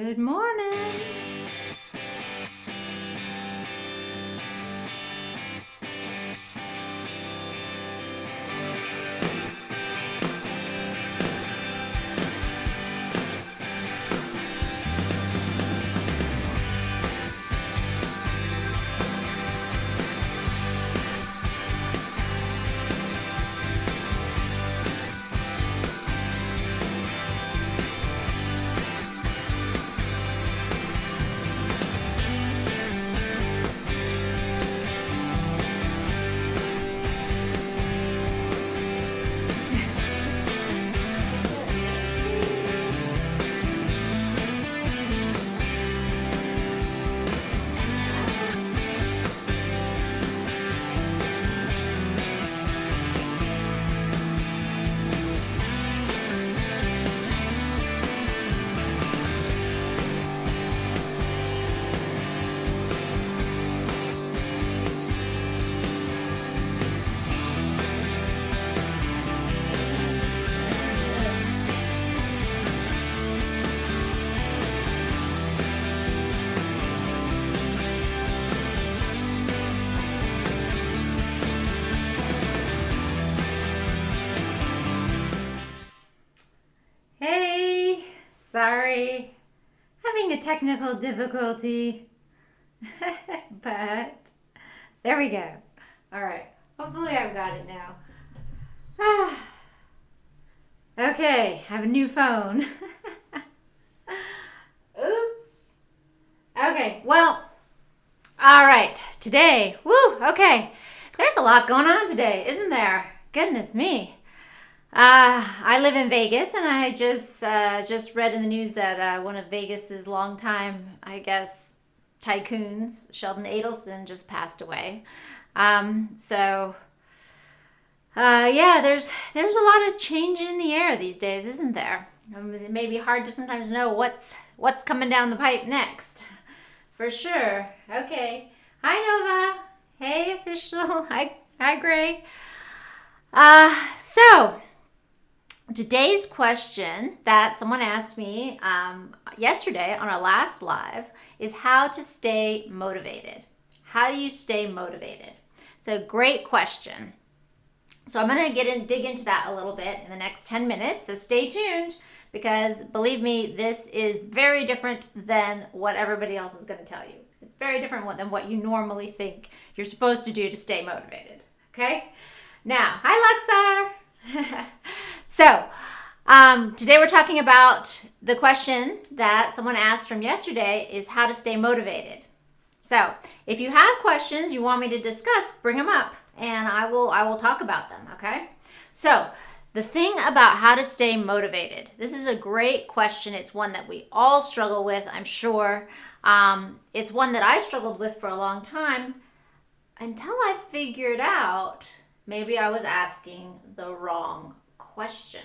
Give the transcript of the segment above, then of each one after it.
Good morning. Hey, sorry, having a technical difficulty, but there we go. All right, hopefully I've got it now. Okay, I have a new phone. Oops. Okay, well, all right, today, okay. There's a lot going on today, isn't there? Goodness me. I live in Vegas, and I just read in the news that one of Vegas's longtime, I guess, tycoons, Sheldon Adelson, just passed away. So yeah, there's a lot of change in the air these days, isn't there? It may be hard to sometimes know what's coming down the pipe next. For sure. Okay. Hi, Nova. Hey, official. Hi, Gray. So today's question that someone asked me yesterday on our last live is how to stay motivated. How do you stay motivated? It's a great question. So I'm going to dig into that a little bit in the next 10 minutes. So stay tuned, because believe me, this is very different than what everybody else is going to tell you. It's very different than what you normally think you're supposed to do to stay motivated. Okay? Now, hi, Luxar. So, today we're talking about the question that someone asked from yesterday is how to stay motivated. So, if you have questions you want me to discuss, bring them up and I will talk about them, okay? So, the thing about how to stay motivated. This is a great question. It's one that we all struggle with, I'm sure. It's one that I struggled with for a long time until I figured out maybe I was asking the wrong question,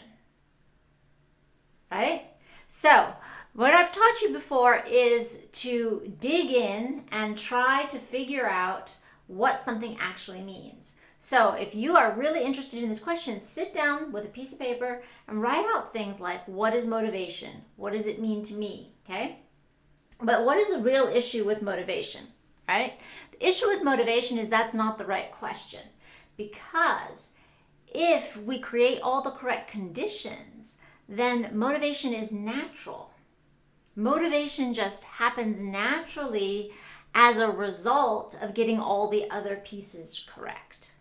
right? So what I've taught you before is to dig in and try to figure out what something actually means. So if you are really interested in this question, sit down with a piece of paper and write out things like, what is motivation? What does it mean to me? Okay? But what is the real issue with motivation, right? The issue with motivation is that's not the right question. Because if we create all the correct conditions, then motivation is natural. Motivation just happens naturally as a result of getting all the other pieces correct.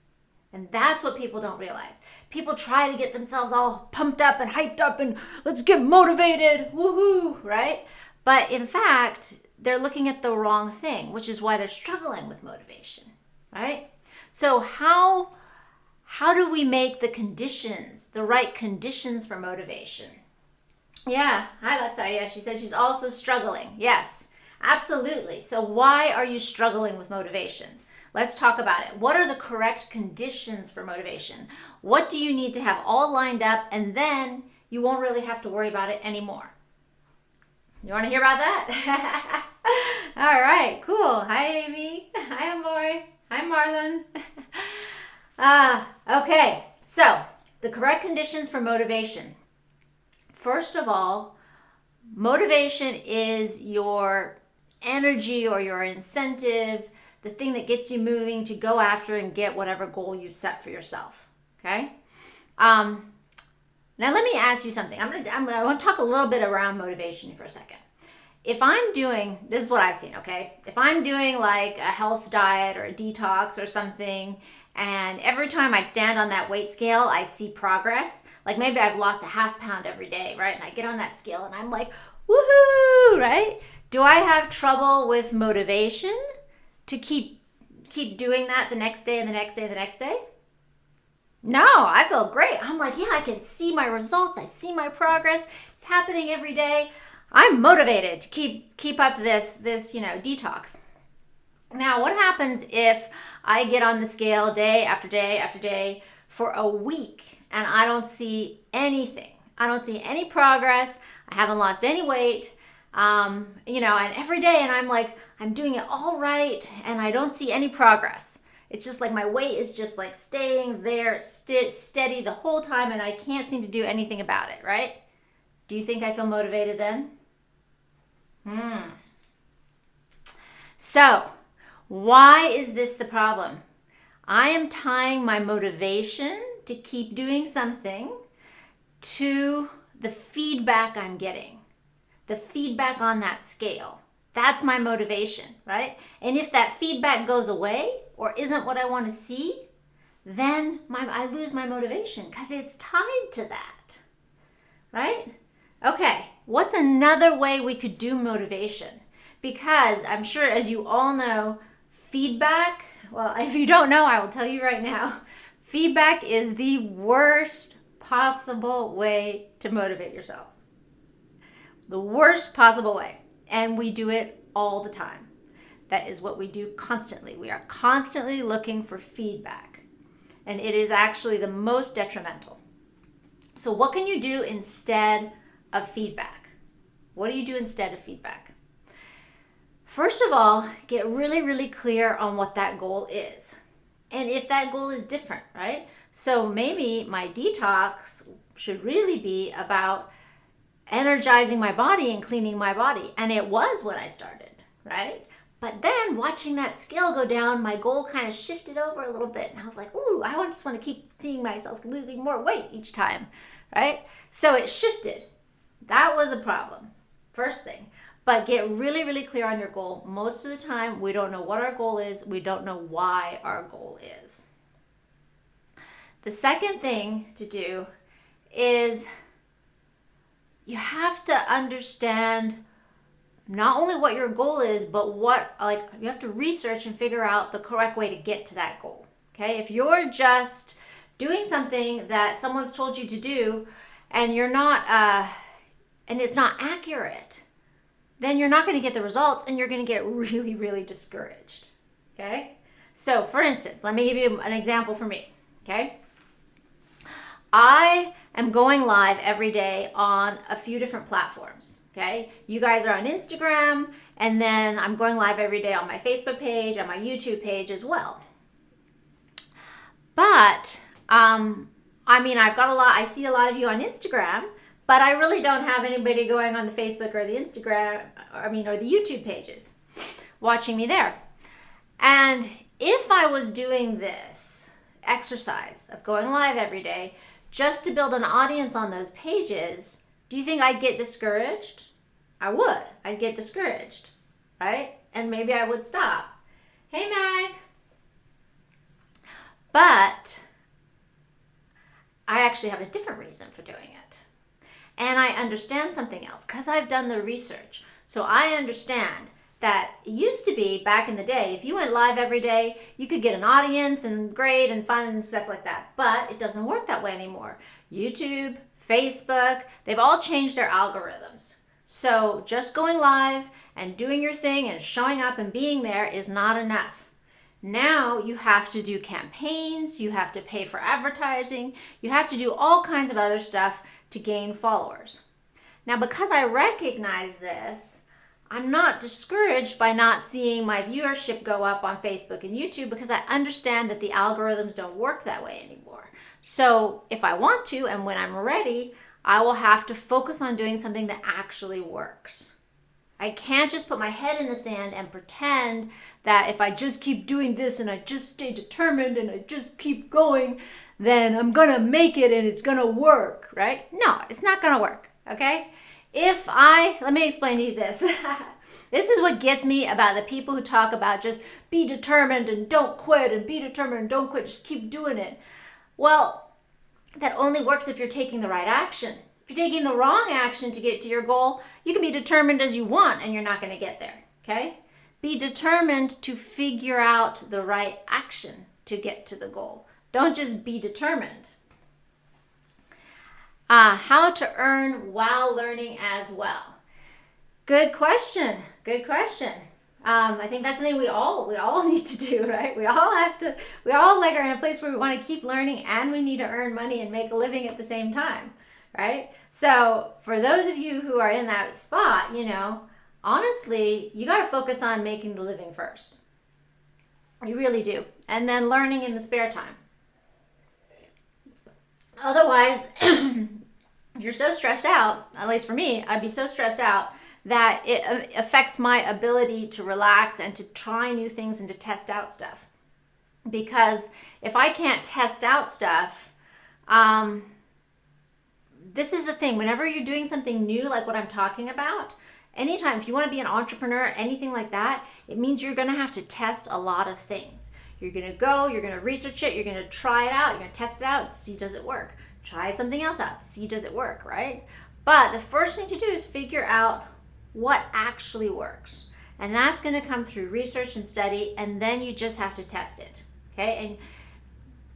And that's what people don't realize. People try to get themselves all pumped up and hyped up and let's get motivated, woohoo, right? But in fact, they're looking at the wrong thing, which is why they're struggling with motivation, right? So how do we make the conditions, the right conditions for motivation? Yeah, hi Lexa. Yeah, she said she's also struggling. Yes, absolutely. So why are you struggling with motivation? Let's talk about it. What are the correct conditions for motivation? What do you need to have all lined up, and then you won't really have to worry about it anymore? You want to hear about that? All right, cool. Hi, Amy. Hi, Amboy. Hi, Marlon. Okay, so the correct conditions for motivation. First of all, Motivation is your energy or your incentive, the thing that gets you moving to go after and get whatever goal you set for yourself. Okay. Now let me ask you something. I want to talk a little bit around motivation for a second. If I'm doing, this is what I've seen, okay? If I'm doing like a health diet or a detox or something, and every time I stand on that weight scale, I see progress. Like maybe I've lost a half pound every day, right? And I get on that scale and I'm like, woohoo, right? Do I have trouble with motivation to keep doing that the next day and the next day and the next day? No, I feel great. I'm like, yeah, I can see my results. I see my progress. It's happening every day. I'm motivated to keep up this detox. Now, what happens if I get on the scale day after day after day for a week and I don't see anything? I don't see any progress. I haven't lost any weight. And every day, and I'm like, I'm doing it all right, and I don't see any progress. It's just like my weight is just like staying there steady the whole time, and I can't seem to do anything about it, right? Do you think I feel motivated then? So, why is this the problem? I am tying my motivation to keep doing something to the feedback I'm getting, the feedback on that scale. That's my motivation, right? And if that feedback goes away or isn't what I want to see, then I lose my motivation because it's tied to that, right? Okay, what's another way we could do motivation? Because I'm sure, as you all know, feedback, well, if you don't know, I will tell you right now, feedback is the worst possible way to motivate yourself. The worst possible way. And we do it all the time. That is what we do constantly. We are constantly looking for feedback. And it is actually the most detrimental. So what can you do instead of feedback? What do you do instead of feedback? First of all, get really, really clear on what that goal is. And if that goal is different, right? So maybe my detox should really be about energizing my body and cleaning my body. And it was when I started, right? But then watching that scale go down, my goal kind of shifted over a little bit. And I was like, ooh, I just want to keep seeing myself losing more weight each time, right? So it shifted. That was a problem, first thing. But get really, really clear on your goal. Most of the time, we don't know what our goal is. We don't know why our goal is. The second thing to do is you have to understand not only what your goal is, but you have to research and figure out the correct way to get to that goal. Okay? If you're just doing something that someone's told you to do and you're not, and it's not accurate, then you're not going to get the results and you're going to get really, really discouraged. Okay? So for instance, let me give you an example for me. Okay? I am going live every day on a few different platforms. Okay? You guys are on Instagram, and then I'm going live every day on my Facebook page and my YouTube page as well. But, I see a lot of you on Instagram, but I really don't have anybody going on the Facebook or the Instagram, or the YouTube pages, watching me there. And if I was doing this exercise of going live every day just to build an audience on those pages, do you think I'd get discouraged? I would. I'd get discouraged, right? And maybe I would stop. Hey, Mag. But I actually have a different reason for doing it. And I understand something else because I've done the research. So I understand that it used to be back in the day, if you went live every day, you could get an audience and great and fun and stuff like that. But it doesn't work that way anymore. YouTube, Facebook, they've all changed their algorithms. So just going live and doing your thing and showing up and being there is not enough. Now you have to do campaigns, you have to pay for advertising, you have to do all kinds of other stuff to gain followers. Now, because I recognize this, I'm not discouraged by not seeing my viewership go up on Facebook and YouTube because I understand that the algorithms don't work that way anymore. So if I want to and when I'm ready, I will have to focus on doing something that actually works. I can't just put my head in the sand and pretend that if I just keep doing this and I just stay determined and I just keep going, then I'm gonna make it and it's gonna work, right? No, it's not gonna work, okay? Let me explain to you this. This is what gets me about the people who talk about just be determined and don't quit and be determined and don't quit, just keep doing it. Well, that only works if you're taking the right action. If you're taking the wrong action to get to your goal, you can be determined as you want and you're not going to get there, okay? Be determined to figure out the right action to get to the goal. Don't just be determined. How to earn while learning as well. Good question. Good question. I think that's something we all need to do, right? We all like are in a place where we want to keep learning and we need to earn money and make a living at the same time, right? So for those of you who are in that spot, honestly, you got to focus on making the living first. You really do. And then learning in the spare time. Otherwise, you're so stressed out, at least for me, I'd be so stressed out that it affects my ability to relax and to try new things and to test out stuff. Because if I can't test out stuff, this is the thing, whenever you're doing something new, like what I'm talking about, anytime, if you want to be an entrepreneur, anything like that, it means you're going to have to test a lot of things. You're going to go, you're going to research it, you're going to try it out, you're going to test it out, see does it work. Try something else out, see does it work, right? But the first thing to do is figure out what actually works. And that's going to come through research and study, and then you just have to test it, okay? And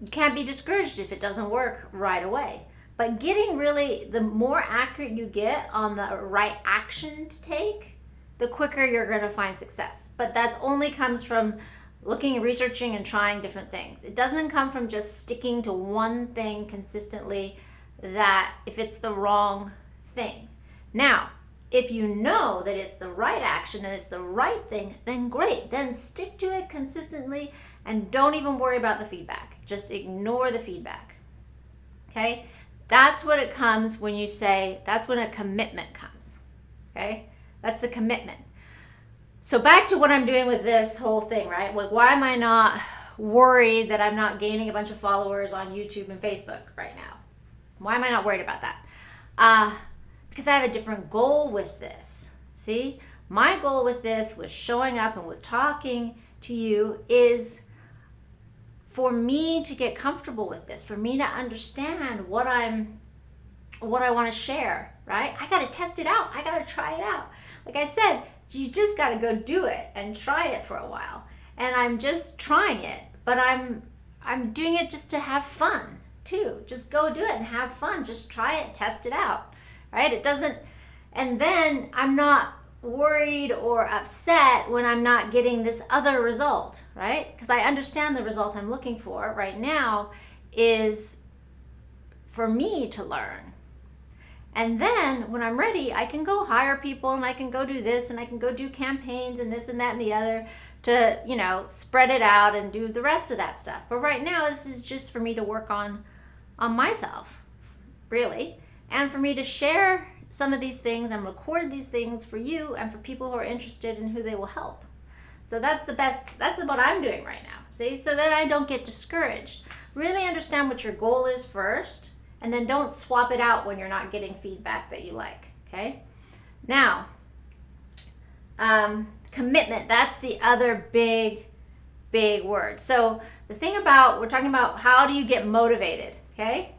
you can't be discouraged if it doesn't work right away. But the more accurate you get on the right action to take, the quicker you're going to find success. But that only comes from looking and researching and trying different things. It doesn't come from just sticking to one thing consistently, that if it's the wrong thing. Now, if you know that it's the right action and it's the right thing, then great. Then stick to it consistently and don't even worry about the feedback. Just ignore the feedback. Okay? That's what it comes when you say, that's when a commitment comes. Okay? That's the commitment. So back to what I'm doing with this whole thing, right? Like, why am I not worried that I'm not gaining a bunch of followers on YouTube and Facebook right now? Why am I not worried about that? Because I have a different goal with this. See, my goal with this, with showing up and with talking to you, is for me to get comfortable with this, for me to understand what I want to share, right? I got to test it out. I got to try it out. Like I said, you just got to go do it and try it for a while. And I'm just trying it, but I'm doing it just to have fun too. Just go do it and have fun. Just try it, test it out, right? It doesn't, and then I'm not worried or upset when I'm not getting this other result, right? Because I understand the result I'm looking for right now is for me to learn. And then when I'm ready, I can go hire people and I can go do this and I can go do campaigns and this and that and the other to, spread it out and do the rest of that stuff. But right now, this is just for me to work on myself, really, and for me to share some of these things and record these things for you and for people who are interested in who they will help. So that's what I'm doing right now, see? So that I don't get discouraged. Really understand what your goal is first, and then don't swap it out when you're not getting feedback that you like, okay? Now, commitment, that's the other big word. So the thing we're talking about how do you get motivated, okay?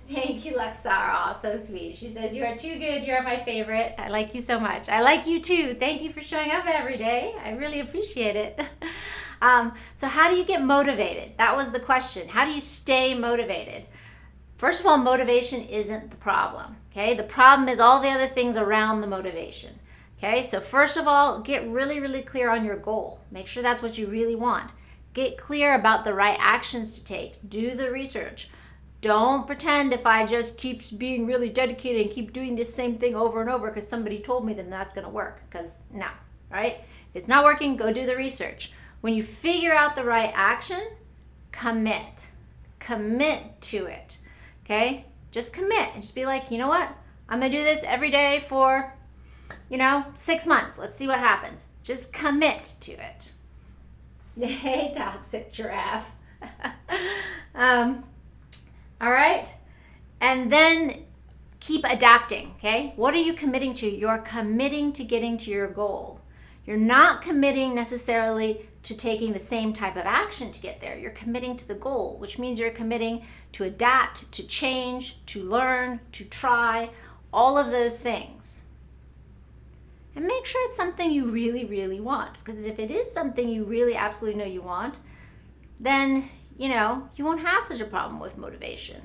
Thank you, Luxara. Oh, so sweet. She says, you are too good. You are my favorite. I like you so much. I like you too. Thank you for showing up every day. I really appreciate it. So how do you get motivated? That was the question. How do you stay motivated? First of all, motivation isn't the problem, okay? The problem is all the other things around the motivation, okay? So first of all, get really, really clear on your goal. Make sure that's what you really want. Get clear about the right actions to take. Do the research. Don't pretend if I just keep being really dedicated and keep doing this same thing over and over because somebody told me, then that's going to work. Because no, right? If it's not working, go do the research. When you figure out the right action, commit. Commit to it. Okay? Just commit and just be like, you know what? I'm going to do this every day for, 6 months. Let's see what happens. Just commit to it. Hey, toxic giraffe. All right. And then keep adapting, okay? What are you committing to? You're committing to getting to your goal. You're not committing necessarily to taking the same type of action to get there. You're committing to the goal, which means you're committing to adapt, to change, to learn, to try, all of those things. And make sure it's something you really, really want. Because if it is something you really absolutely know you want, then, you won't have such a problem with motivation,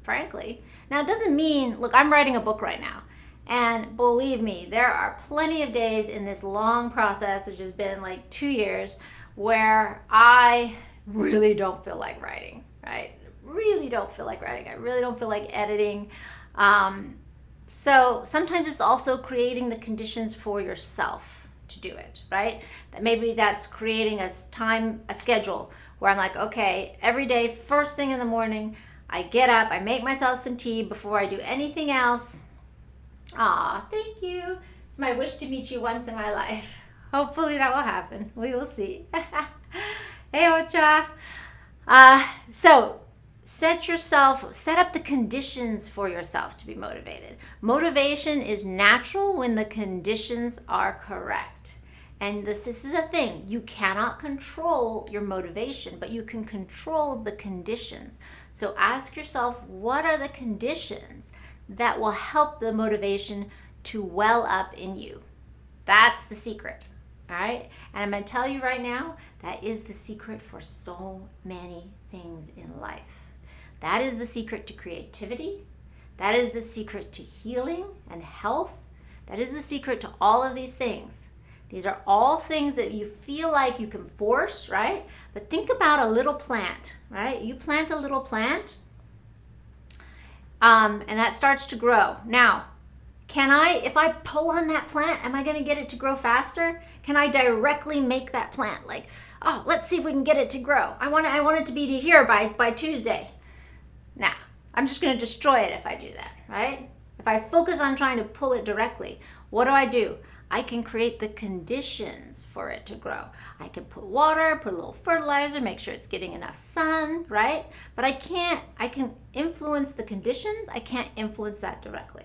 frankly. Now, it doesn't mean, look, I'm writing a book right now. And believe me, there are plenty of days in this long process, which has been like 2 years, where I really don't feel like writing, right? Really don't feel like writing. I really don't feel like editing. So sometimes it's also creating the conditions for yourself to do it, right? That maybe that's creating a schedule where I'm like, okay, every day, first thing in the morning, I get up, I make myself some tea before I do anything else. Aw, thank you. It's my wish to meet you once in my life. Hopefully that will happen. We will see. Hey, Ocha. So set up the conditions for yourself to be motivated. Motivation is natural when the conditions are correct. And this is the thing, you cannot control your motivation, but you can control the conditions. So ask yourself, what are the conditions that will help the motivation to well up in you? That's the secret, all right? And I'm going to tell you right now, that is the secret for so many things in life. That is the secret to creativity. That is the secret to healing and health. That is the secret to all of these things. These are all things that you feel like you can force, right? But think about a little plant, right? You plant a little plant, and that starts to grow. Now, if I pull on that plant, am I going to get it to grow faster? Can I directly make that plant like, oh, let's see if we can get it to grow. I want it to be here by Tuesday. Nah, I'm just going to destroy it if I do that, right? If I focus on trying to pull it directly, what do? I can create the conditions for it to grow. I can put water, put a little fertilizer, make sure it's getting enough sun, right? But I can influence the conditions. I can't influence that directly.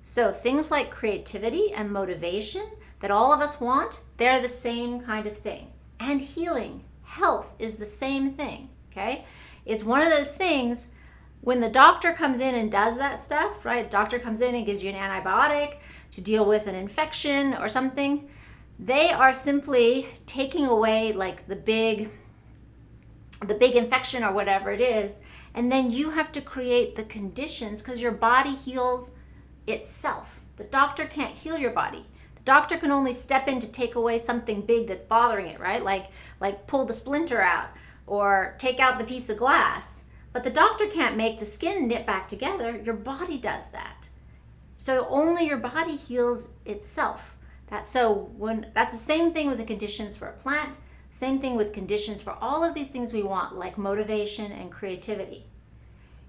So things like creativity and motivation that all of us want, they're the same kind of thing. And healing, health is the same thing, okay? It's one of those things when the doctor comes in and does that stuff, right? The doctor comes in and gives you an antibiotic to deal with an infection or something. They are simply taking away like the big infection or whatever it is, and then you have to create the conditions because your body heals itself. The doctor can't heal your body. The doctor can only step in to take away something big that's bothering it, right? Like pull the splinter out or take out the piece of glass. But the doctor can't make the skin knit back together. Your body does that. So only your body heals itself. That's the same thing with the conditions for a plant, same thing with conditions for all of these things we want, like motivation and creativity.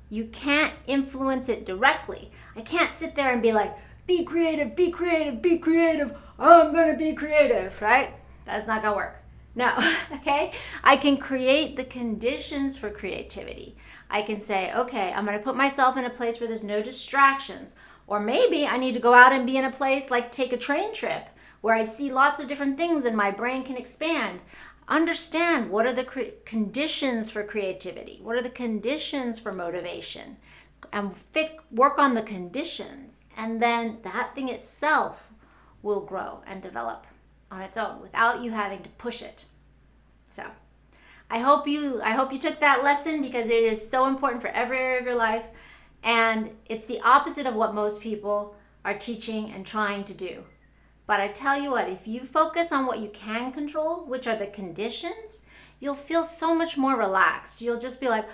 You can't influence it directly. I can't sit there and be like, be creative, be creative, be creative. I'm gonna be creative, right? That's not gonna work. No, okay? I can create the conditions for creativity. I can say, okay, I'm gonna put myself in a place where there's no distractions. Or maybe I need to go out and be in a place like take a train trip where I see lots of different things and my brain can expand. Understand what are the conditions for creativity? What are the conditions for motivation? And work on the conditions. And then that thing itself will grow and develop on its own without you having to push it. So I hope you took that lesson because it is so important for every area of your life. And it's the opposite of what most people are teaching and trying to do. But I tell you what, if you focus on what you can control, which are the conditions, you'll feel so much more relaxed. You'll just be like,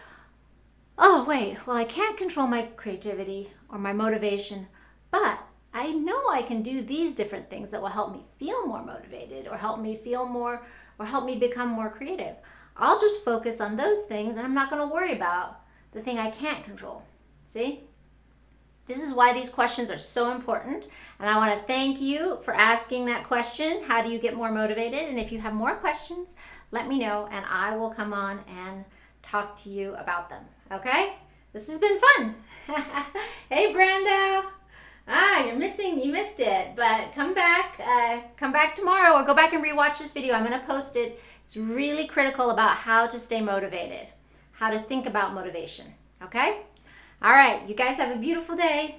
oh, wait, well, I can't control my creativity or my motivation, but I know I can do these different things that will help me feel more motivated or help me become more creative. I'll just focus on those things and I'm not going to worry about the thing I can't control. See? This is why these questions are so important. And I want to thank you for asking that question. How do you get more motivated? And if you have more questions, let me know and I will come on and talk to you about them. Okay? This has been fun. Hey, Brando. You missed it, but come back tomorrow or go back and rewatch this video. I'm going to post it. It's really critical about how to stay motivated, how to think about motivation. Okay? All right, you guys have a beautiful day.